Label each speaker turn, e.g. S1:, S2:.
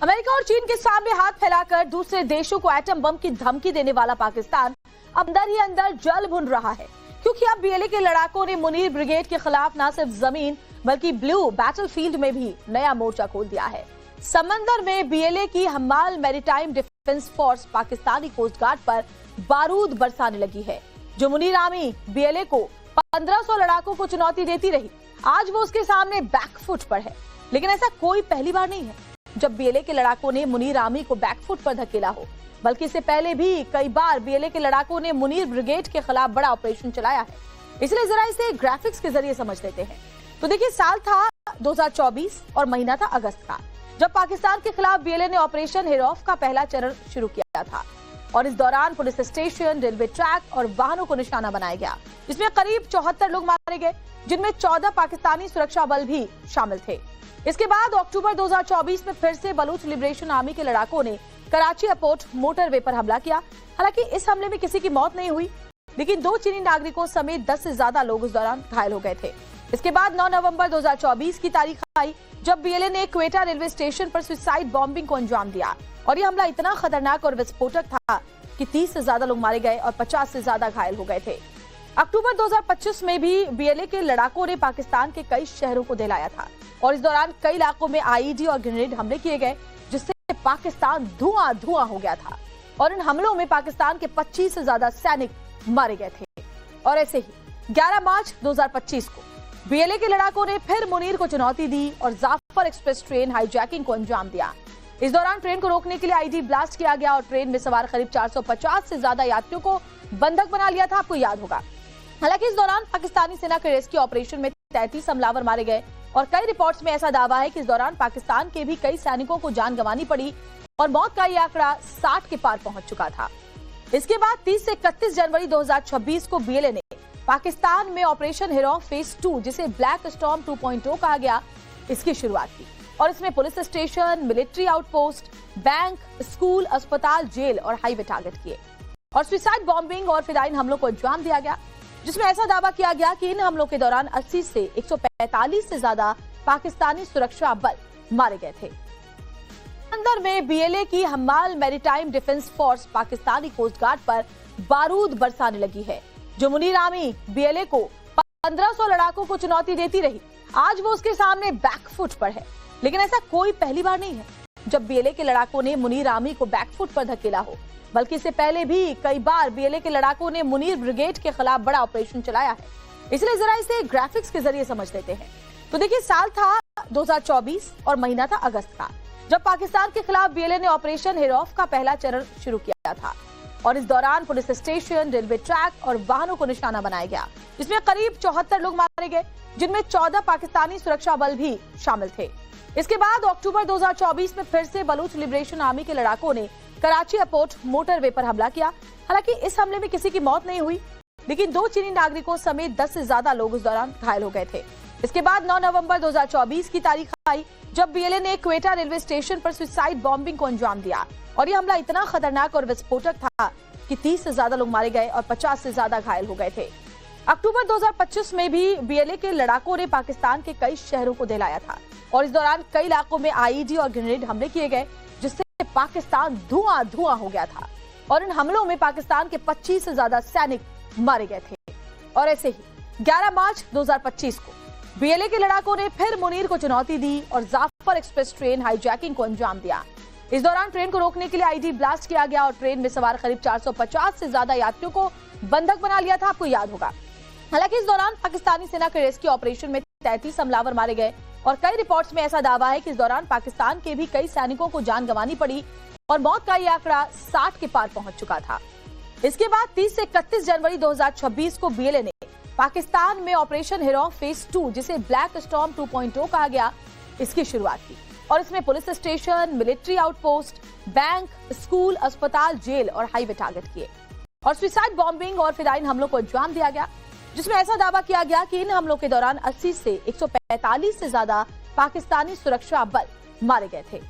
S1: America और चीन के सामने हाथ फैलाकर दूसरे देशों को एटम बम की धमकी देने वाला पाकिस्तान अंदर ही अंदर जल भुन रहा है, क्योंकि अब बीएलए के लड़ाकों ने मुनीर ब्रिगेड के खिलाफ न सिर्फ जमीन बल्कि ब्लू बैटलफील्ड में भी नया मोर्चा खोल दिया है। समंदर में बीएलए की Hammal maritime defence force Pakistani coast guard पर बारूद बरसाने लगी है। जो मुनीर आर्मी बीएलए को 1500 लड़ाकों को चुनौती देती रही, आज वो उसके सामने बैकफुट पर है। लेकिन ऐसा कोई पहली बार नहीं है जब बीएलए के लड़ाकों ने मुनीर आर्मी को बैकफुट पर धकेला हो, बल्कि इससे पहले भी कई बार बीएलए के लड़ाकों ने मुनीर ब्रिगेड के खिलाफ बड़ा ऑपरेशन चलाया है। इसलिए जरा इसे ग्राफिक्स के जरिए समझ लेते हैं। तो देखिए, साल था 2024 और महीना था अगस्त का, जब पाकिस्तान के खिलाफ बीएलए ने ऑपरेशन हिरौफ का पहला चरण शुरू किया था। और इस दौरान पुलिस स्टेशन, रेलवे ट्रैक और वाहनों को निशाना बनाया गया, जिसमें करीब 74 लोग मारे गए, जिनमें 14 पाकिस्तानी सुरक्षा बल भी शामिल थे। इसके बाद अक्टूबर 2024 में फिर से बलूच लिबरेशन आर्मी के लड़ाकों ने कराची एयरपोर्ट मोटरवे पर हमला किया। हालांकि इस हमले में किसी की मौत नहीं हुई, लेकिन 2 चीनी नागरिकों समेत 10 से ज्यादा लोग उस दौरान घायल हो गए थे। इसके बाद 9 नवंबर 2024 की तारीख आई, जब बीएलए ने क्वेटा रेलवे स्टेशन पर सुसाइड बॉम्बिंग को अंजाम दिया। और ये हमला इतना खतरनाक और विस्फोटक था कि 30 से ज्यादा लोग मारे गए और 50 से ज्यादा घायल हो गए थे। अक्टूबर 2025 में भी बीएलए के लड़ाकों ने पाकिस्तान के कई शहरों को दहलाया था, और इस दौरान कई इलाकों में आईईडी और ग्रेनेड हमले किए गए, जिससे पाकिस्तान धुआं धुआं हो गया था। और इन हमलों में पाकिस्तान के 25 से ज्यादा सैनिक मारे गए थे। और ऐसे ही 11 मार्च 2025 को बीएलए के लड़ाकों ने फिर मुनीर को चुनौती दी और जाफर एक्सप्रेस ट्रेन हाईजैकिंग को अंजाम दिया। इस दौरान ट्रेन को रोकने के लिए आईडी ब्लास्ट किया गया और ट्रेन में सवार करीब 450 से ज्यादा यात्रियों को बंधक बना लिया था, आपको याद होगा। हालांकि इस दौरान पाकिस्तानी सेना के रेस्क्यू ऑपरेशन में 33 हमलावर मारे गए, और कई रिपोर्ट्स में ऐसा दावा है कि इस दौरान पाकिस्तान के भी कई सैनिकों को जान गंवानी पड़ी और मौत का ये आंकड़ा 60 के पार पहुंच चुका था। इसके बाद 30 से 31 जनवरी 2026 को बीएलए ने पाकिस्तान में ऑपरेशन हिरौफ फेज 2, जिसे ब्लैक स्टॉर्म 2.0 कहा गया, इसकी शुरुआत की। और इसमें police station, military outpost, bank, school, अस्पताल, जेल और हाईवे टारगेट किए। और सुसाइड बॉम्बिंग और फिदायीन हमलों को अंजाम दिया गया, जिसमें ऐसा दावा किया गया कि इन हमलों के दौरान 80 से 145 से ज्यादा पाकिस्तानी सुरक्षा बल मारे गए थे। अंदर में बीएलए की Hammal maritime defence force Pakistani coast guard पर बारूद बरसाने लगी है। जो मुनीर आर्मी बीएलए को 1500 लड़ाकों को चुनौती देती रही, आज वो उसके सामने बैकफुट पर है। लेकिन ऐसा कोई पहली बार नहीं है जब बीएलए के लड़ाकों ने मुनीर आर्मी को बैकफुट पर धकेला हो, बल्कि इससे पहले भी कई बार बीएलए के लड़ाकों ने मुनीर ब्रिगेड के खिलाफ बड़ा ऑपरेशन चलाया है। इसलिए जरा इसे ग्राफिक्स के जरिए समझ लेते हैं। तो देखिए, साल था 2024 और महीना था अगस्त का, जब पाकिस्तान के खिलाफ बीएलए ने ऑपरेशन हिरौफ का पहला चरण शुरू किया था। और इस दौरान पुलिस स्टेशन, रेलवे ट्रैक और वाहनों को निशाना बनाया गया, जिसमें करीब 74 लोग मारे गए, जिनमें 14 पाकिस्तानी सुरक्षा बल भी शामिल थे। इसके बाद अक्टूबर 2024 में फिर से बलूच लिबरेशन आर्मी के लड़ाकों ने कराची एयरपोर्ट मोटरवे पर हमला किया। हालांकि इस हमले में किसी की मौत नहीं हुई, लेकिन 2 चीनी नागरिकों समेत 10 से ज्यादा लोग उस दौरान घायल हो गए थे। इसके बाद 9 नवंबर 2024 की तारीख आई, जब बीएलए ने क्वेटा रेलवे स्टेशन पर सुसाइड बॉम्बिंग को अंजाम दिया। और ये हमला इतना खतरनाक और विस्फोटक था कि 30 से ज्यादा लोग मारे गए और 50 से ज्यादा घायल हो गए थे। अक्टूबर 2025 में भी बीएलए के लड़ाकों ने पाकिस्तान के कई शहरों को दहलाया था, और इस दौरान कई इलाकों में आईईडी और ग्रेनेड हमले किए गए, जिससे पाकिस्तान धुआं धुआं हो गया था। और इन हमलों में पाकिस्तान के 25 से ज्यादा सैनिक मारे गए थे। और ऐसे ही 11 मार्च 2025 को बीएलए के लड़ाकों ने फिर मुनीर को चुनौती दी और जाफर एक्सप्रेस ट्रेन हाईजैकिंग को अंजाम दिया। इस दौरान ट्रेन को रोकने के लिए आईडी ब्लास्ट किया गया और ट्रेन में सवार करीब 450 से ज्यादा यात्रियों को बंधक बना लिया था, आपको याद होगा। हालांकि इस दौरान पाकिस्तानी सेना के रेस्क्यू ऑपरेशन में 33 हमलावर मारे गए, और कई रिपोर्ट्स में ऐसा दावा है कि इस दौरान पाकिस्तान के भी कई सैनिकों को जान गंवानी पड़ी और मौत का ये आंकड़ा 60 के पार पहुंच चुका था। इसके बाद 30 से 31 जनवरी 2026 को बीएलए ने पाकिस्तान में ऑपरेशन हिरौफ फेज 2, जिसे ब्लैक स्टॉर्म 2.0 कहा गया, इसकी शुरुआत की। और इसमें police station, military outpost, bank, school, अस्पताल, जेल और हाईवे टारगेट किए। और सुसाइड बॉम्बिंग और फिदायीन हमलों को अंजाम दिया गया, जिसमें ऐसा दावा किया गया कि इन हमलों के दौरान 80 से 145 से ज्यादा पाकिस्तानी सुरक्षा बल मारे गए थे।